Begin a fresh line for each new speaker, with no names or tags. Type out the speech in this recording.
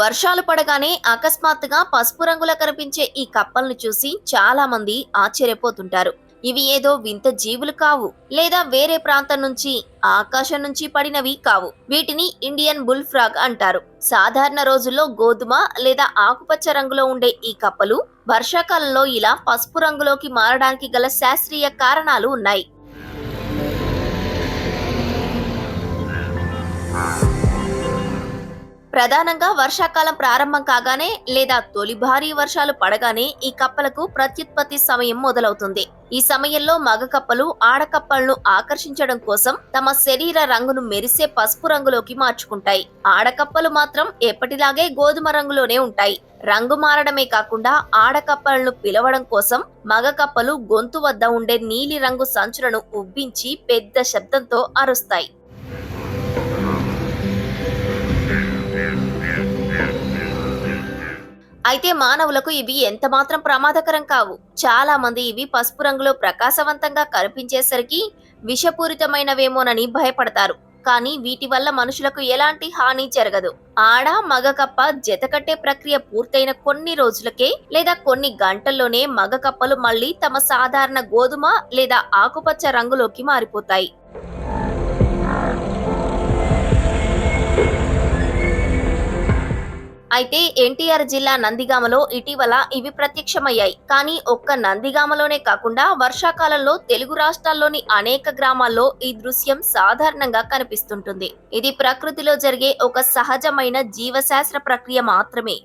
వర్షాలు పడగానే అకస్మాత్తుగా పసుపు రంగులో కనిపించే ఈ కప్పలను చూసి చాలా మంది ఆశ్చర్యపోతుంటారు. ఇవి ఏదో వింత జీవులు కావు, లేదా వేరే ప్రాంతం నుంచి ఆకాశం నుంచి పడినవి కావు. వీటిని ఇండియన్ బుల్ ఫ్రాగ్ అంటారు. సాధారణ రోజుల్లో గోధుమ లేదా ఆకుపచ్చ రంగులో ఉండే ఈ కప్పలు వర్షాకాలంలో ఇలా పసుపు రంగులోకి మారడానికి గల శాస్త్రీయ కారణాలు ఉన్నాయి. ప్రధానంగా వర్షాకాలం ప్రారంభం కాగానే లేదా తొలి భారీ వర్షాలు పడగానే ఈ కప్పలకు ప్రత్యుత్పత్తి సమయం మొదలవుతుంది. ఈ సమయంలో మగ కప్పలు ఆడకప్పలను ఆకర్షించడం కోసం తమ శరీర రంగును మెరిసే పసుపు రంగులోకి మార్చుకుంటాయి. ఆడకప్పలు మాత్రం ఎప్పటిలాగే గోధుమ రంగులోనే ఉంటాయి. రంగు మారడమే కాకుండా ఆడకప్పలను పిలవడం కోసం మగ కప్పలు గొంతు వద్ద ఉండే నీలి రంగు సంచులను ఉబ్బించి పెద్ద శబ్దంతో అరుస్తాయి. అయితే మానవులకు ఇవి ఎంతమాత్రం ప్రమాదకరం కావు. చాలా మంది ఇవి పసుపు రంగులో ప్రకాశవంతంగా కనిపించేసరికి విషపూరితమైనవేమోనని భయపడతారు. కానీ వీటి వల్ల మనుషులకు ఎలాంటి హాని జరగదు. ఆడ మగ కప్ప జతకట్టే ప్రక్రియ పూర్తయిన కొన్ని రోజులకే లేదా కొన్ని గంటల్లోనే మగ కప్పలు మళ్ళీ తమ సాధారణ గోధుమ లేదా ఆకుపచ్చ రంగులోకి మారిపోతాయి. అయితే ఎన్టీఆర్ జిల్లా నందిగామలో ఇటీవల ఇవి ప్రత్యక్షమయ్యాయి. కానీ ఒక్క నందిగామలోనే కాకుండా వర్షాకాలంలో తెలుగు రాష్ట్రాల్లోని అనేక గ్రామాల్లో ఈ దృశ్యం సాధారణంగా కనిపిస్తుంటుంది. ఇది ప్రకృతిలో జరిగే ఒక సహజమైన జీవశాస్త్ర ప్రక్రియ మాత్రమే.